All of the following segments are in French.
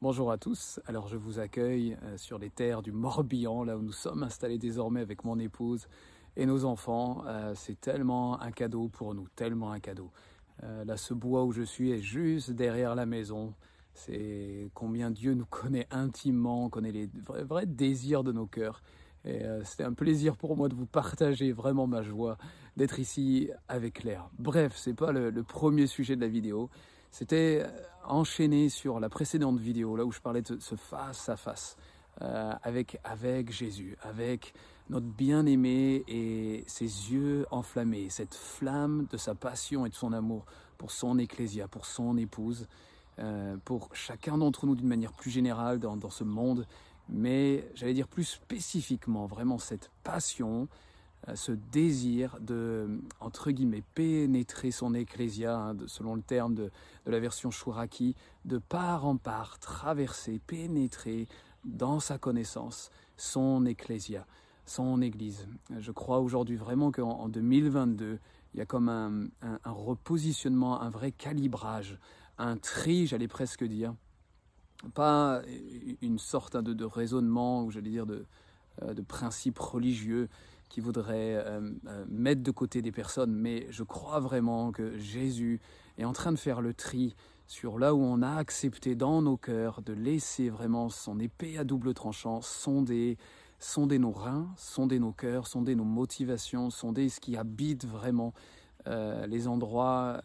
Bonjour à tous, alors je vous accueille sur les terres du Morbihan, là où nous sommes installés désormais avec mon épouse et nos enfants. C'est tellement un cadeau pour nous, tellement un cadeau. Là, ce bois où je suis est juste derrière la maison. C'est combien Dieu nous connaît intimement, connaît les vrais désirs de nos cœurs. Et c'était un plaisir pour moi de vous partager vraiment ma joie d'être ici avec Claire. Bref, c'est pas le premier sujet de la vidéo. C'était enchaîné sur la précédente vidéo, là où je parlais de ce face-à-face avec Jésus, avec notre bien-aimé et ses yeux enflammés, cette flamme de sa passion et de son amour pour son ecclésia, pour son épouse, pour chacun d'entre nous d'une manière plus générale dans ce monde, mais j'allais dire plus spécifiquement, vraiment cette passion, ce désir de, entre guillemets, pénétrer son ecclésia, hein, selon le terme de la version Chouraki, de part en part, traverser, pénétrer dans sa connaissance son ecclésia, son église. Je crois aujourd'hui vraiment qu'en 2022, il y a comme un repositionnement, un vrai calibrage, un tri, j'allais presque dire, pas une sorte de raisonnement, ou j'allais dire de principes religieux qui voudraient mettre de côté des personnes, mais je crois vraiment que Jésus est en train de faire le tri sur là où on a accepté dans nos cœurs de laisser vraiment son épée à double tranchant sonder nos reins, sonder nos cœurs, sonder nos motivations, sonder ce qui habite vraiment les endroits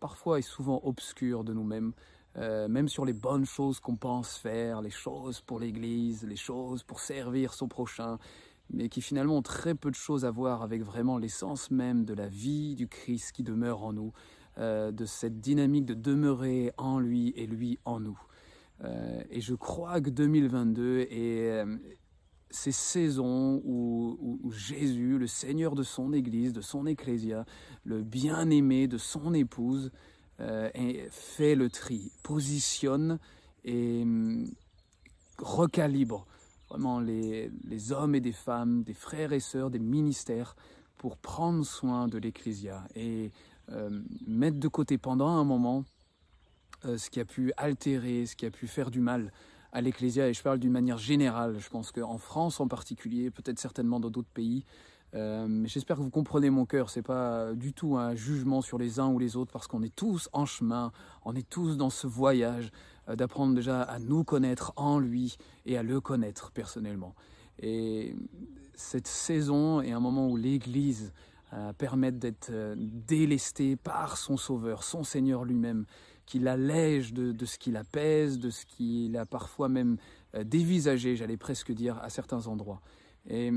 parfois et souvent obscurs de nous-mêmes, même sur les bonnes choses qu'on pense faire, les choses pour l'Église, les choses pour servir son prochain, mais qui finalement ont très peu de choses à voir avec vraiment l'essence même de la vie du Christ qui demeure en nous, de cette dynamique de demeurer en lui et lui en nous. Et je crois que 2022 est ces saisons où Jésus, le Seigneur de son Église, de son Ecclésia, le bien-aimé de son épouse, fait le tri, positionne et recalibre vraiment les hommes et des femmes, des frères et sœurs, des ministères pour prendre soin de l'Ecclésia et mettre de côté pendant un moment ce qui a pu altérer, ce qui a pu faire du mal à l'Ecclésia, et je parle d'une manière générale. Je pense qu'en France en particulier, peut-être certainement dans d'autres pays, j'espère que vous comprenez mon cœur, c'est pas du tout un jugement sur les uns ou les autres, parce qu'on est tous en chemin, on est tous dans ce voyage d'apprendre déjà à nous connaître en lui et à le connaître personnellement. Et cette saison est un moment où l'Église permet d'être délestée par son Sauveur, son Seigneur lui-même, qui l'allège de ce qui l'apaise, de ce qu'il a parfois même dévisagé, j'allais presque dire, à certains endroits. Et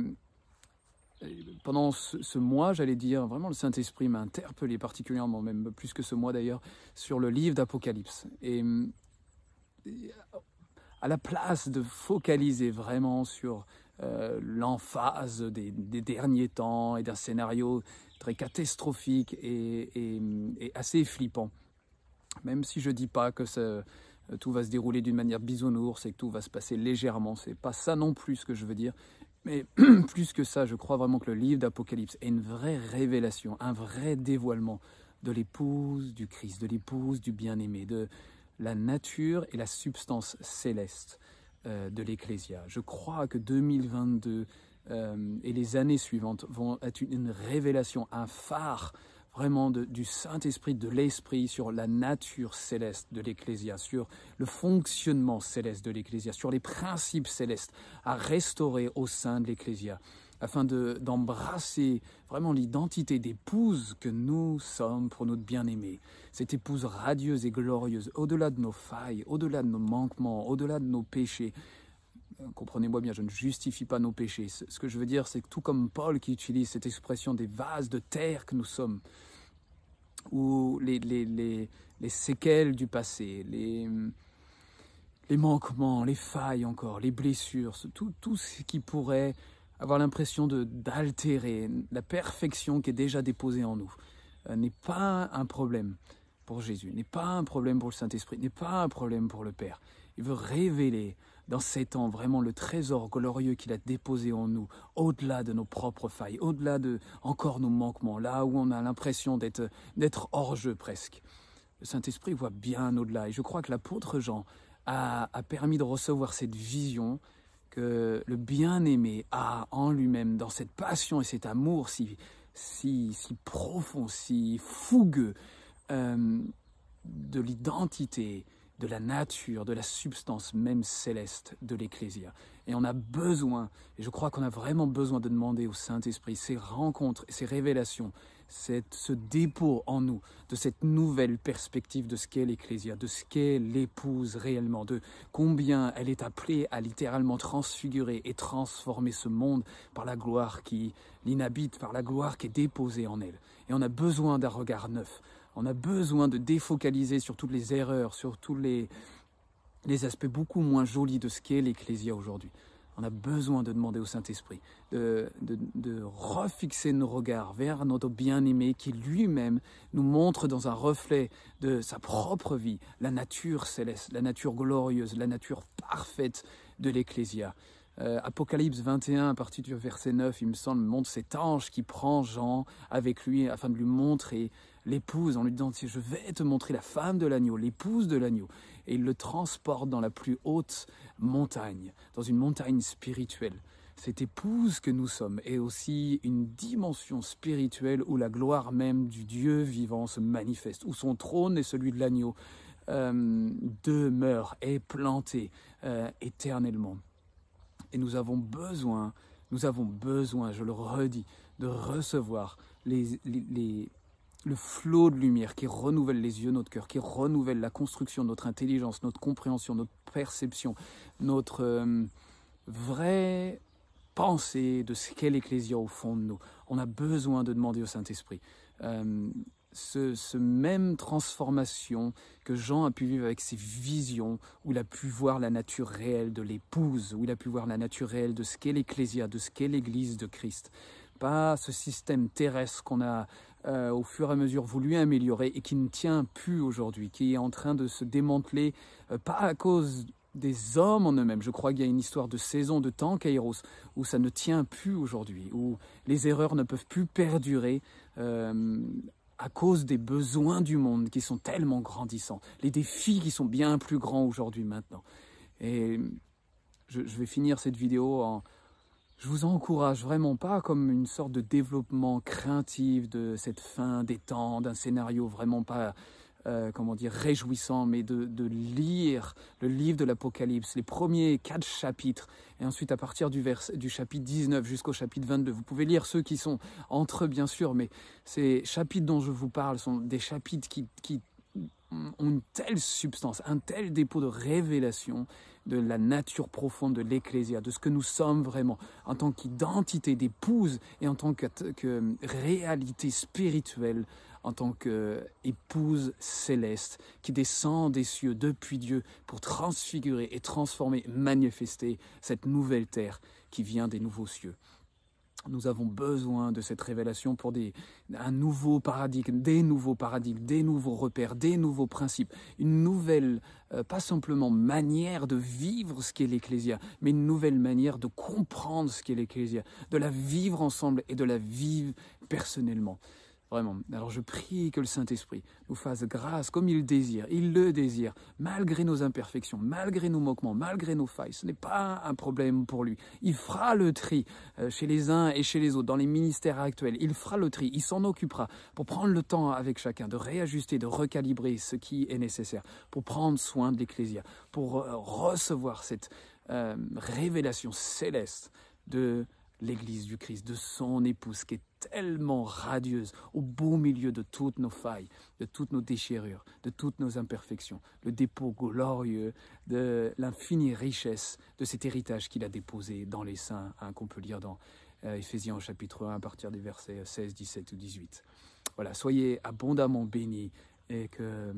pendant ce mois, j'allais dire, vraiment le Saint-Esprit m'a interpellé particulièrement, même plus que ce mois d'ailleurs, sur le livre d'Apocalypse. Et à la place de focaliser vraiment sur l'emphase des derniers temps et d'un scénario très catastrophique et assez flippant, même si je ne dis pas que tout va se dérouler d'une manière bisounours et que tout va se passer légèrement, c'est pas ça non plus ce que je veux dire. Mais plus que ça, je crois vraiment que le livre d'Apocalypse est une vraie révélation, un vrai dévoilement de l'épouse du Christ, de l'épouse du bien-aimé, de la nature et la substance céleste de l'Ecclésia. Je crois que 2022 et les années suivantes vont être une révélation, un phare vraiment du Saint-Esprit, de l'Esprit sur la nature céleste de l'Ecclésia, sur le fonctionnement céleste de l'Ecclésia, sur les principes célestes à restaurer au sein de l'Ecclésia, afin d'embrasser vraiment l'identité d'épouse que nous sommes pour notre bien-aimé. Cette épouse radieuse et glorieuse, au-delà de nos failles, au-delà de nos manquements, au-delà de nos péchés. Comprenez-moi bien, je ne justifie pas nos péchés. Ce que je veux dire, c'est que tout comme Paul qui utilise cette expression des vases de terre que nous sommes, ou les séquelles du passé, les manquements, les failles encore, les blessures, tout ce qui pourrait avoir l'impression d'altérer la perfection qui est déjà déposée en nous, n'est pas un problème pour Jésus, n'est pas un problème pour le Saint-Esprit, n'est pas un problème pour le Père. Il veut révéler dans ces temps vraiment le trésor glorieux qu'il a déposé en nous, au-delà de nos propres failles, au-delà de encore nos manquements, là où on a l'impression d'être hors jeu presque. Le Saint-Esprit voit bien au-delà, et je crois que l'apôtre Jean a permis de recevoir cette vision que le bien-aimé a en lui-même, dans cette passion et cet amour si profond, si fougueux, de l'identité, de la nature, de la substance même céleste de l'Ecclésia. Et on a besoin, et je crois qu'on a vraiment besoin de demander au Saint-Esprit ces rencontres, ces révélations, ce dépôt en nous de cette nouvelle perspective de ce qu'est l'Ecclésia, de ce qu'est l'épouse réellement, de combien elle est appelée à littéralement transfigurer et transformer ce monde par la gloire qui l'inhabite, par la gloire qui est déposée en elle. Et on a besoin d'un regard neuf. On a besoin de défocaliser sur toutes les erreurs, sur tous les aspects beaucoup moins jolis de ce qu'est l'Ecclésia aujourd'hui. On a besoin de demander au Saint-Esprit de refixer nos regards vers notre bien-aimé qui lui-même nous montre dans un reflet de sa propre vie la nature céleste, la nature glorieuse, la nature parfaite de l'Ecclésia. Apocalypse 21, à partir du verset 9, il me semble, montre cet ange qui prend Jean avec lui afin de lui montrer l'épouse en lui disant « Je vais te montrer la femme de l'agneau, l'épouse de l'agneau ». Et il le transporte dans la plus haute montagne, dans une montagne spirituelle. Cette épouse que nous sommes est aussi une dimension spirituelle où la gloire même du Dieu vivant se manifeste, où son trône et celui de l'agneau demeurent et plantés éternellement. Et nous avons besoin, je le redis, de recevoir le flot de lumière qui renouvelle les yeux de notre cœur, qui renouvelle la construction de notre intelligence, notre compréhension, notre perception, notre vraie pensée de ce qu'est l'Ecclésia au fond de nous. On a besoin de demander au Saint-Esprit ce même transformation que Jean a pu vivre avec ses visions, où il a pu voir la nature réelle de l'épouse, où il a pu voir la nature réelle de ce qu'est l'Ecclésia, de ce qu'est l'Église de Christ. Pas ce système terrestre qu'on a au fur et à mesure voulu améliorer et qui ne tient plus aujourd'hui, qui est en train de se démanteler, pas à cause des hommes en eux-mêmes. Je crois qu'il y a une histoire de saison, de temps, Kairos, où ça ne tient plus aujourd'hui, où les erreurs ne peuvent plus perdurer à cause des besoins du monde qui sont tellement grandissants, les défis qui sont bien plus grands aujourd'hui maintenant. Et je vais finir cette vidéo en... Je vous encourage vraiment pas comme une sorte de développement craintif de cette fin des temps, d'un scénario vraiment pas, réjouissant, mais de lire le livre de l'Apocalypse, les premiers 4 chapitres, et ensuite à partir du chapitre 19 jusqu'au chapitre 22. Vous pouvez lire ceux qui sont entre eux, bien sûr, mais ces chapitres dont je vous parle sont des chapitres qui ont une telle substance, un tel dépôt de révélation de la nature profonde de l'Ecclésia, de ce que nous sommes vraiment en tant qu'identité d'épouse et en tant que réalité spirituelle, en tant qu'épouse céleste qui descend des cieux depuis Dieu pour transfigurer et transformer, manifester cette nouvelle terre qui vient des nouveaux cieux. Nous avons besoin de cette révélation pour un nouveau paradigme, des nouveaux repères, des nouveaux principes, une nouvelle, pas simplement manière de vivre ce qu'est l'Ecclésia, mais une nouvelle manière de comprendre ce qu'est l'Ecclésia, de la vivre ensemble et de la vivre personnellement. Vraiment. Alors je prie que le Saint-Esprit nous fasse grâce comme il le désire, malgré nos imperfections, malgré nos moquements, malgré nos failles. Ce n'est pas un problème pour lui. Il fera le tri chez les uns et chez les autres, dans les ministères actuels. Il fera le tri, il s'en occupera pour prendre le temps avec chacun, de réajuster, de recalibrer ce qui est nécessaire, pour prendre soin de l'Ecclésia, pour recevoir cette révélation céleste de l'Église du Christ, de son épouse qui est tellement radieuse au beau milieu de toutes nos failles, de toutes nos déchirures, de toutes nos imperfections, le dépôt glorieux de l'infinie richesse de cet héritage qu'il a déposé dans les saints, qu'on peut lire dans Éphésiens au chapitre 1 à partir des versets 16, 17 ou 18. Voilà, soyez abondamment bénis et que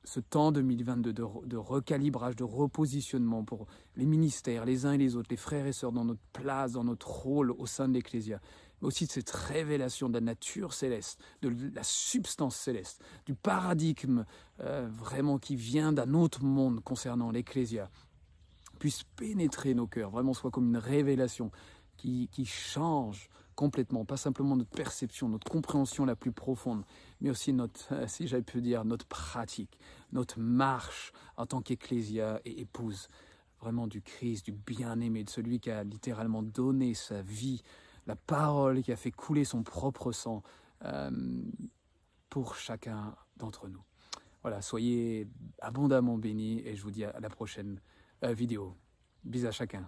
ce temps 2022 de recalibrage, de repositionnement pour les ministères, les uns et les autres, les frères et sœurs dans notre place, dans notre rôle au sein de l'Ecclésia, mais aussi de cette révélation de la nature céleste, de la substance céleste, du paradigme vraiment qui vient d'un autre monde concernant l'Ecclésia, puisse pénétrer nos cœurs, vraiment soit comme une révélation qui change complètement, pas simplement notre perception, notre compréhension la plus profonde, mais aussi notre, si j'avais pu dire, notre pratique, notre marche en tant qu'ecclésia et épouse, vraiment du Christ, du bien-aimé, de celui qui a littéralement donné sa vie, la parole qui a fait couler son propre sang pour chacun d'entre nous. Voilà, soyez abondamment bénis et je vous dis à la prochaine vidéo. Bisous à chacun.